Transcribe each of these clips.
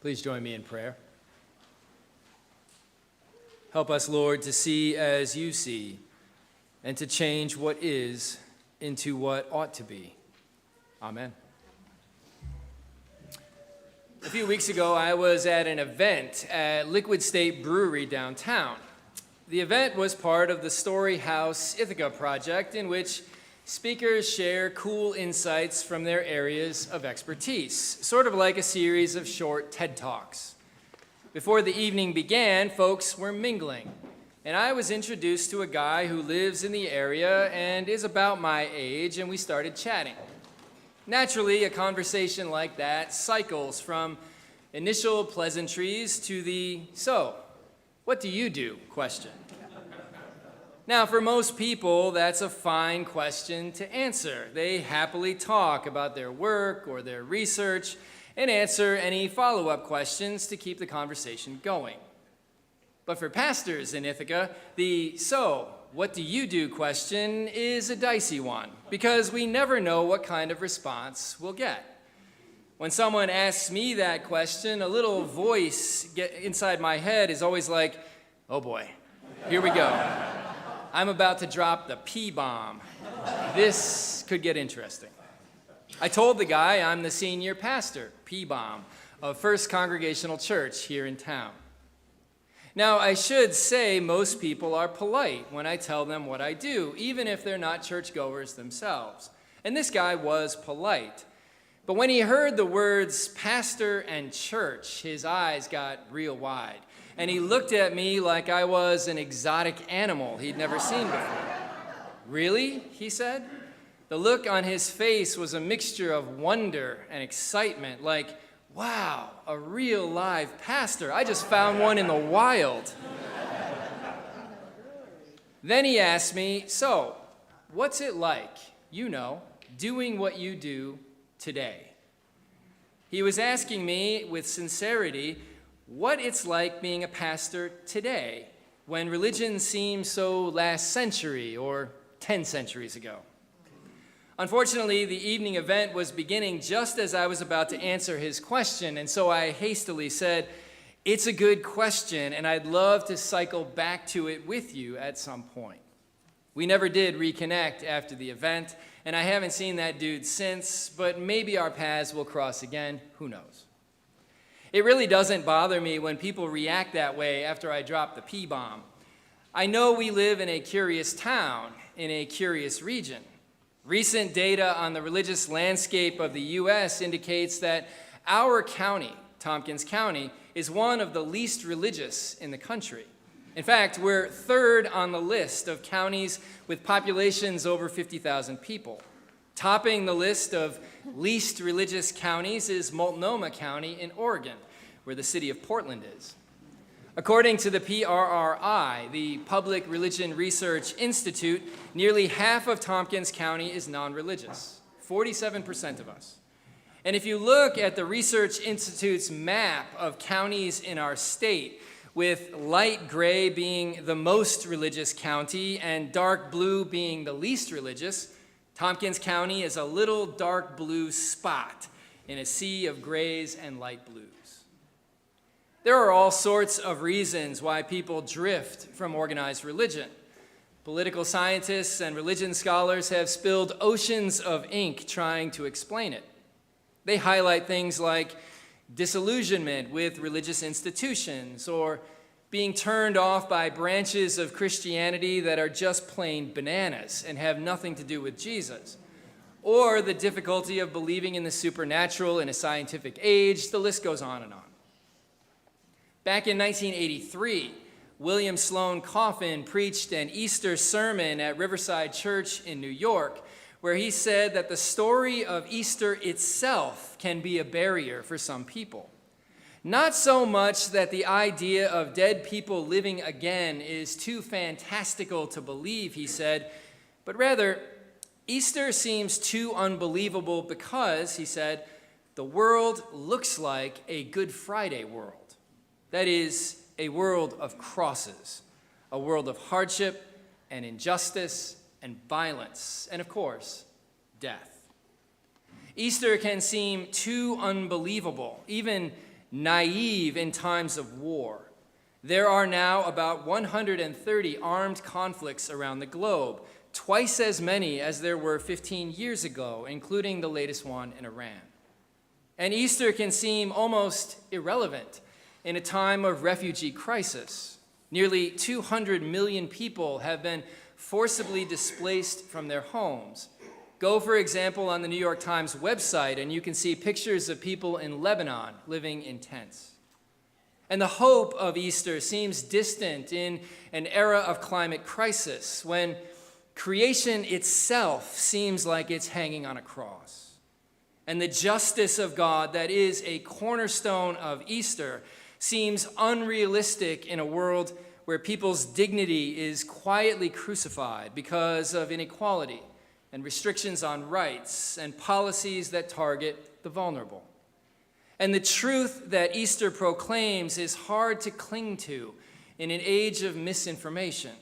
Please join me in prayer. Help us, Lord, to see as you see and to change what is into what ought to be. Amen. A few weeks ago, I was at an event at Liquid State Brewery downtown. The event was part of the Story House Ithaca project, in which speakers share cool insights from their areas of expertise, sort of like a series of short TED Talks. Before the evening began, folks were mingling, and I was introduced to a guy who lives in the area and is about my age, and we started chatting. Naturally, a conversation like that cycles from initial pleasantries to the "so, what do you do?" question. Now, for most people, that's a fine question to answer. They happily talk about their work or their research and answer any follow-up questions to keep the conversation going. But for pastors in Ithaca, the "so, what do you do?" question is a dicey one, because we never know what kind of response we'll get. When someone asks me that question, a little voice inside my head is always like, "Oh boy, here we go. I'm about to drop the P-bomb. This could get interesting." I told the guy I'm the senior pastor, P-bomb, of First Congregational Church here in town. Now, I should say most people are polite when I tell them what I do, even if they're not churchgoers themselves. And this guy was polite. But when he heard the words pastor and church, his eyes got real wide. And he looked at me like I was an exotic animal he'd never seen before. "Really?" he said. The look on his face was a mixture of wonder and excitement, like, "Wow, a real live pastor. I just found one in the wild." Then he asked me, "So, what's it like, doing what you do today?" He was asking me with sincerity what it's like being a pastor today, when religion seems so last century or 10 centuries ago. Unfortunately, the evening event was beginning just as I was about to answer his question, and so I hastily said, "It's a good question, and I'd love to cycle back to it with you at some point." We never did reconnect after the event, and I haven't seen that dude since, but maybe our paths will cross again, who knows. It really doesn't bother me when people react that way after I drop the P-bomb. I know we live in a curious town, in a curious region. Recent data on the religious landscape of the U.S. indicates that our county, Tompkins County, is one of the least religious in the country. In fact, we're third on the list of counties with populations over 50,000 people. Topping the list of least religious counties is Multnomah County in Oregon, where the city of Portland is. According to the PRRI, the Public Religion Research Institute, nearly half of Tompkins County is non-religious, 47% of us. And if you look at the Research Institute's map of counties in our state, with light gray being the most religious county and dark blue being the least religious, Tompkins County is a little dark blue spot in a sea of grays and light blues. There are all sorts of reasons why people drift from organized religion. Political scientists and religion scholars have spilled oceans of ink trying to explain it. They highlight things like disillusionment with religious institutions, or being turned off by branches of Christianity that are just plain bananas and have nothing to do with Jesus, or the difficulty of believing in the supernatural in a scientific age. The list goes on and on. Back in 1983, William Sloane Coffin preached an Easter sermon at Riverside Church in New York, where he said that the story of Easter itself can be a barrier for some people. Not so much that the idea of dead people living again is too fantastical to believe, he said, but rather, Easter seems too unbelievable because, he said, the world looks like a Good Friday world. That is, a world of crosses, a world of hardship and injustice and violence, and of course, death. Easter can seem too unbelievable, even naive in times of war. There are now about 130 armed conflicts around the globe, twice as many as there were 15 years ago, including the latest one in Iran. And Easter can seem almost irrelevant in a time of refugee crisis. Nearly 200 million people have been forcibly displaced from their homes. Go, for example, on the New York Times website, and you can see pictures of people in Lebanon living in tents. And the hope of Easter seems distant in an era of climate crisis, when creation itself seems like it's hanging on a cross. And the justice of God that is a cornerstone of Easter seems unrealistic in a world where people's dignity is quietly crucified because of inequality and restrictions on rights and policies that target the vulnerable. And the truth that Easter proclaims is hard to cling to in an age of misinformation,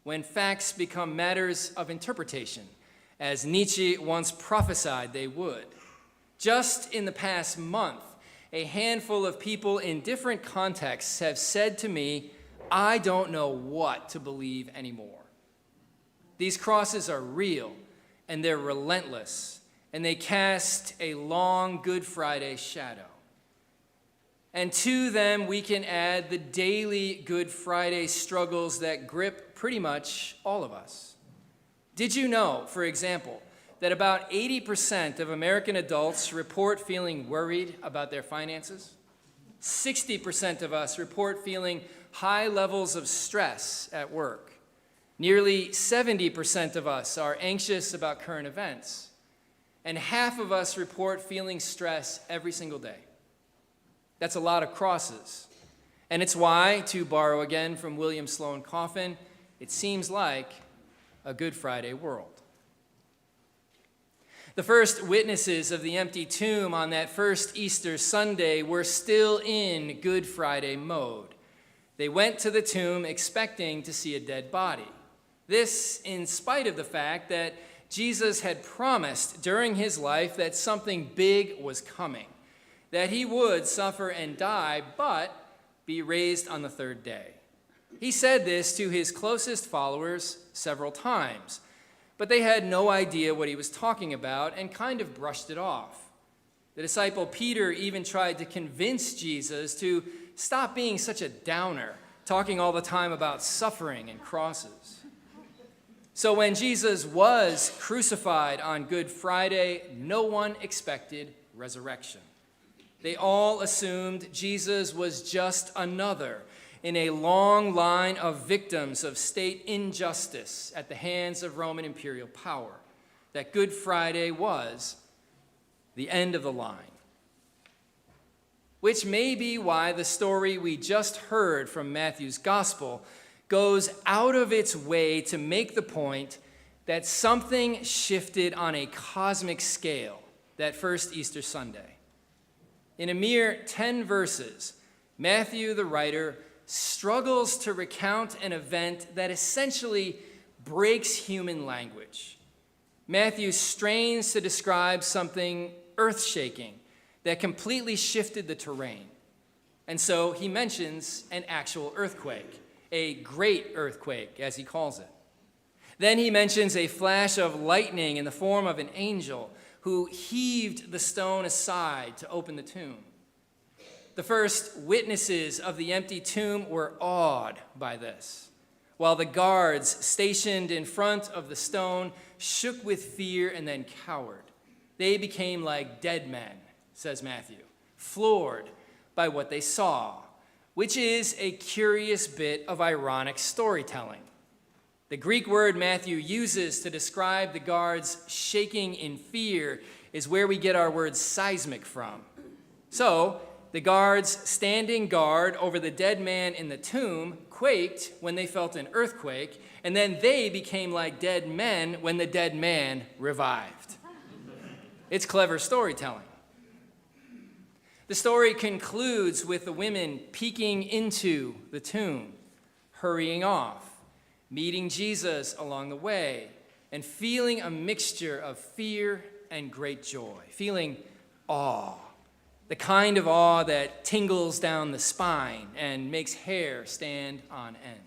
when facts become matters of interpretation, as Nietzsche once prophesied they would. Just in the past month, a handful of people in different contexts have said to me, "I don't know what to believe anymore." These crosses are real, and they're relentless, and they cast a long Good Friday shadow. And to them, we can add the daily Good Friday struggles that grip pretty much all of us. Did you know, for example, that about 80% of American adults report feeling worried about their finances? 60% of us report feeling high levels of stress at work. Nearly 70% of us are anxious about current events. And half of us report feeling stress every single day. That's a lot of crosses. And it's why, to borrow again from William Sloane Coffin, it seems like a Good Friday world. The first witnesses of the empty tomb on that first Easter Sunday were still in Good Friday mode. They went to the tomb expecting to see a dead body. This in spite of the fact that Jesus had promised during his life that something big was coming, that he would suffer and die, but be raised on the third day. He said this to his closest followers several times, but they had no idea what he was talking about and kind of brushed it off. The disciple Peter even tried to convince Jesus to stop being such a downer, talking all the time about suffering and crosses. So when Jesus was crucified on Good Friday, no one expected resurrection. They all assumed Jesus was just another in a long line of victims of state injustice at the hands of Roman imperial power, that Good Friday was the end of the line. Which may be why the story we just heard from Matthew's gospel goes out of its way to make the point that something shifted on a cosmic scale that first Easter Sunday. In a mere 10 verses, Matthew, the writer, struggles to recount an event that essentially breaks human language. Matthew strains to describe something earth-shaking that completely shifted the terrain. And so he mentions an actual earthquake, a great earthquake, as he calls it. Then he mentions a flash of lightning in the form of an angel who heaved the stone aside to open the tomb. The first witnesses of the empty tomb were awed by this, while the guards stationed in front of the stone shook with fear and then cowered. They became like dead men, says Matthew, floored by what they saw, which is a curious bit of ironic storytelling. The Greek word Matthew uses to describe the guards shaking in fear is where we get our word seismic from. So, the guards standing guard over the dead man in the tomb quaked when they felt an earthquake, and then they became like dead men when the dead man revived. It's clever storytelling. The story concludes with the women peeking into the tomb, hurrying off, meeting Jesus along the way, and feeling a mixture of fear and great joy, feeling awe the kind of awe that tingles down the spine and makes hair stand on end.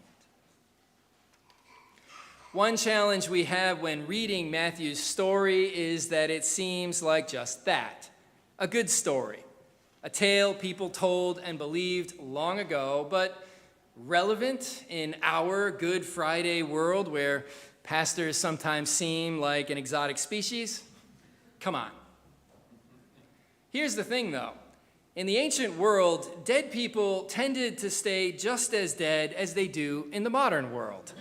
One challenge we have when reading Matthew's story is that it seems like just that, a good story, a tale people told and believed long ago, but relevant in our Good Friday world where pastors sometimes seem like an exotic species. Come on. Here's the thing, though. In the ancient world, dead people tended to stay just as dead as they do in the modern world.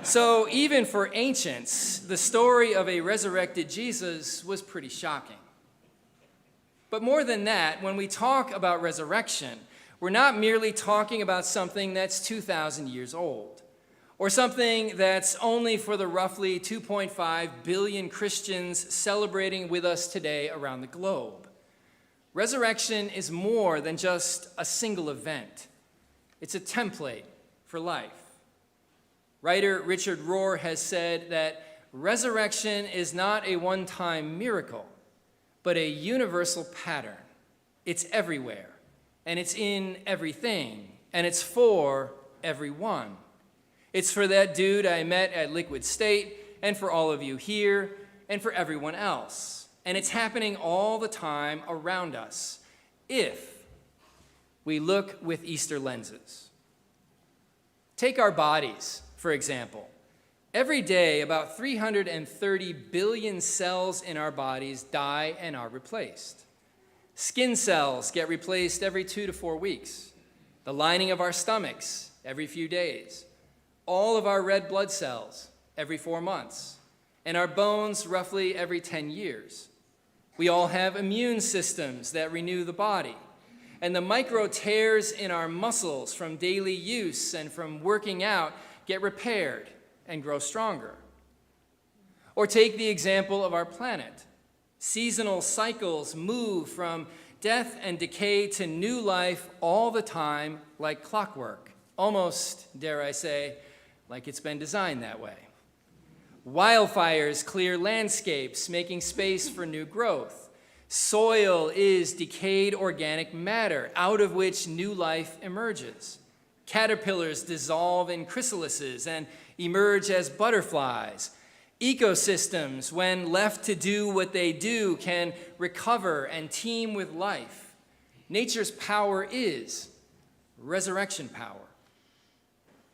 So even for ancients, the story of a resurrected Jesus was pretty shocking. But more than that, when we talk about resurrection, we're not merely talking about something that's 2,000 years old, or something that's only for the roughly 2.5 billion Christians celebrating with us today around the globe. Resurrection is more than just a single event. It's a template for life. Writer Richard Rohr has said that resurrection is not a one-time miracle, but a universal pattern. It's everywhere, and it's in everything, and it's for everyone. It's for that dude I met at Liquid State, and for all of you here, and for everyone else. And it's happening all the time around us, if we look with Easter lenses. Take our bodies, for example. Every day, about 330 billion cells in our bodies die and are replaced. Skin cells get replaced every 2 to 4 weeks. The lining of our stomachs every few days. All of our red blood cells every 4 months. And our bones roughly every 10 years. We all have immune systems that renew the body. And the micro tears in our muscles from daily use and from working out get repaired and grow stronger. Or take the example of our planet. Seasonal cycles move from death and decay to new life all the time like clockwork. Almost, dare I say, like it's been designed that way. Wildfires clear landscapes, making space for new growth. Soil is decayed organic matter, out of which new life emerges. Caterpillars dissolve in chrysalises and emerge as butterflies. Ecosystems, when left to do what they do, can recover and teem with life. Nature's power is resurrection power.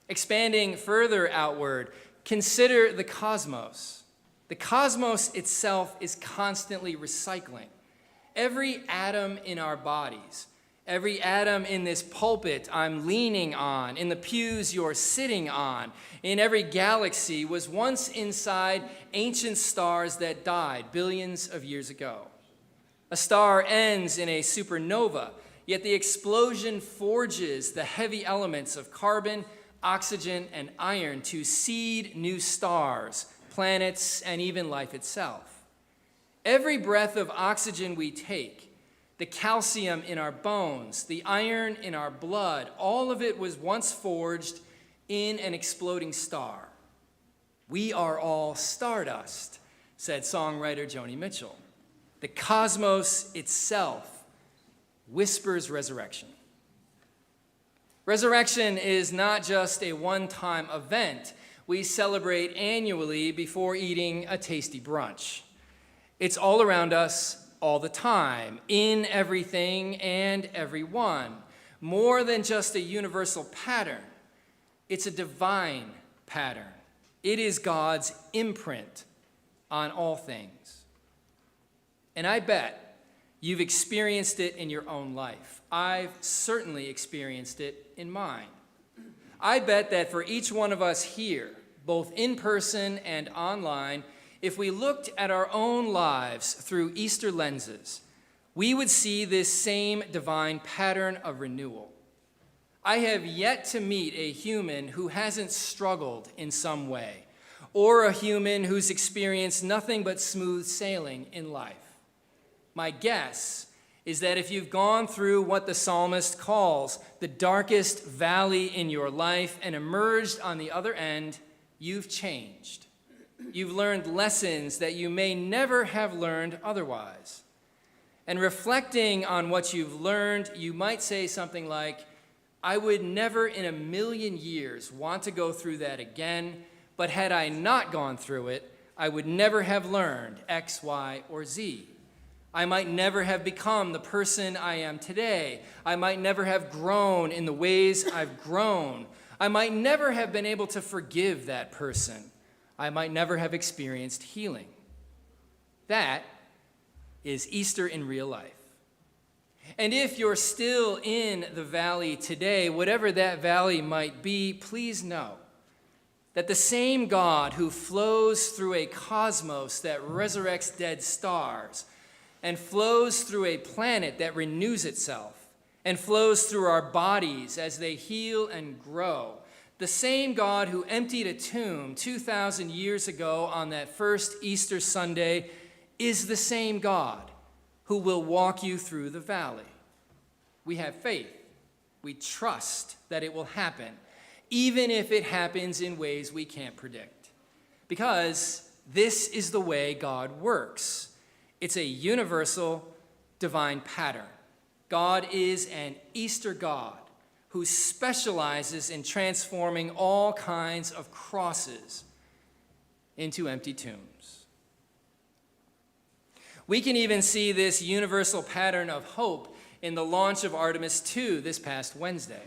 Expanding further outward, consider the cosmos. The cosmos itself is constantly recycling. Every atom in our bodies, every atom in this pulpit I'm leaning on, in the pews you're sitting on, in every galaxy was once inside ancient stars that died billions of years ago. A star ends in a supernova, yet the explosion forges the heavy elements of carbon, oxygen, and iron to seed new stars, planets, and even life itself. Every breath of oxygen we take, the calcium in our bones, the iron in our blood, all of it was once forged in an exploding star. We are all stardust, said songwriter Joni Mitchell. The cosmos itself whispers resurrection. Resurrection is not just a one-time event we celebrate annually before eating a tasty brunch. It's all around us all the time, in everything and everyone. More than just a universal pattern, it's a divine pattern. It is God's imprint on all things. And I bet you've experienced it in your own life. I've certainly experienced it in mine. I bet that for each one of us here, both in person and online, if we looked at our own lives through Easter lenses, we would see this same divine pattern of renewal. I have yet to meet a human who hasn't struggled in some way, or a human who's experienced nothing but smooth sailing in life. My guess is that if you've gone through what the psalmist calls the darkest valley in your life and emerged on the other end, you've changed. You've learned lessons that you may never have learned otherwise. And reflecting on what you've learned, you might say something like, I would never in a million years want to go through that again, but had I not gone through it, I would never have learned X, Y, or Z. I might never have become the person I am today. I might never have grown in the ways I've grown. I might never have been able to forgive that person. I might never have experienced healing. That is Easter in real life. And if you're still in the valley today, whatever that valley might be, please know that the same God who flows through a cosmos that resurrects dead stars, and flows through a planet that renews itself, and flows through our bodies as they heal and grow, the same God who emptied a tomb 2,000 years ago on that first Easter Sunday is the same God who will walk you through the valley. We have faith. We trust that it will happen, even if it happens in ways we can't predict. Because this is the way God works. It's a universal divine pattern. God is an Easter God who specializes in transforming all kinds of crosses into empty tombs. We can even see this universal pattern of hope in the launch of Artemis II this past Wednesday.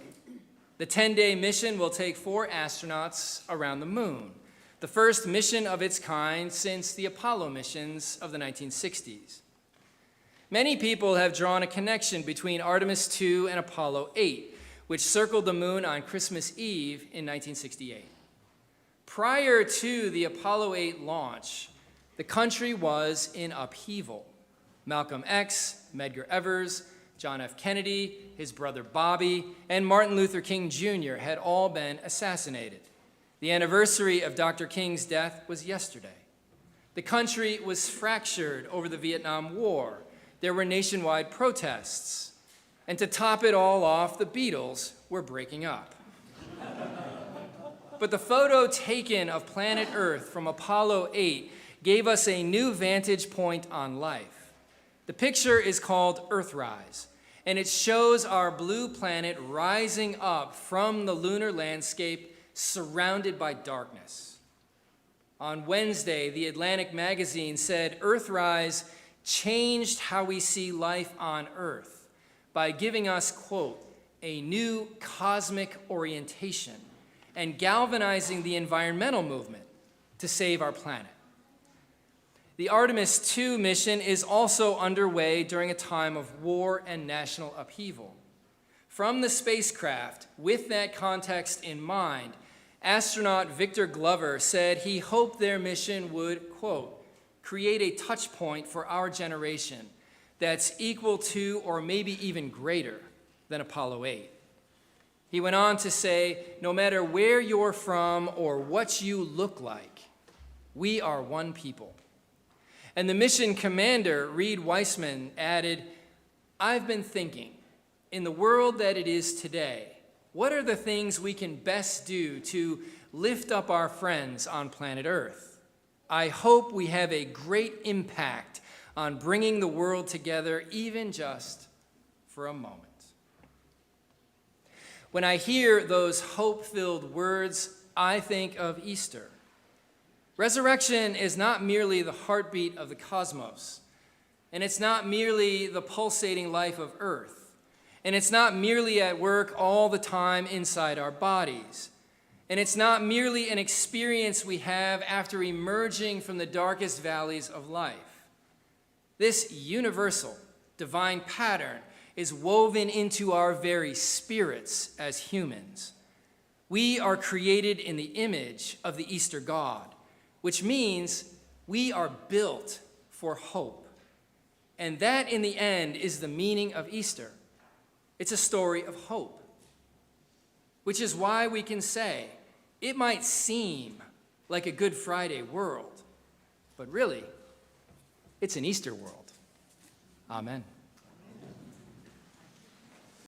The 10-day mission will take 4 astronauts around the moon, the first mission of its kind since the Apollo missions of the 1960s. Many people have drawn a connection between Artemis II and Apollo 8, which circled the moon on Christmas Eve in 1968. Prior to the Apollo 8 launch, the country was in upheaval. Malcolm X, Medgar Evers, John F. Kennedy, his brother Bobby, and Martin Luther King Jr. had all been assassinated. The anniversary of Dr. King's death was yesterday. The country was fractured over the Vietnam War. There were nationwide protests. And to top it all off, the Beatles were breaking up. But the photo taken of planet Earth from Apollo 8 gave us a new vantage point on life. The picture is called Earthrise, and it shows our blue planet rising up from the lunar landscape surrounded by darkness. On Wednesday, the Atlantic magazine said Earthrise changed how we see life on Earth by giving us, quote, a new cosmic orientation and galvanizing the environmental movement to save our planet. The Artemis II mission is also underway during a time of war and national upheaval. From the spacecraft, with that context in mind, astronaut Victor Glover said he hoped their mission would, quote, create a touch point for our generation that's equal to or maybe even greater than Apollo 8. He went on to say, no matter where you're from or what you look like, we are one people. And the mission commander, Reed Weissman, added, I've been thinking, in the world that it is today, what are the things we can best do to lift up our friends on planet Earth? I hope we have a great impact on bringing the world together, even just for a moment. When I hear those hope-filled words, I think of Easter. Resurrection is not merely the heartbeat of the cosmos, and it's not merely the pulsating life of Earth, and it's not merely at work all the time inside our bodies, and it's not merely an experience we have after emerging from the darkest valleys of life. This universal, divine pattern is woven into our very spirits as humans. We are created in the image of the Easter God, which means we are built for hope. And that, in the end, is the meaning of Easter. It's a story of hope, which is why we can say it might seem like a Good Friday world, but really, it's an Easter world. Amen.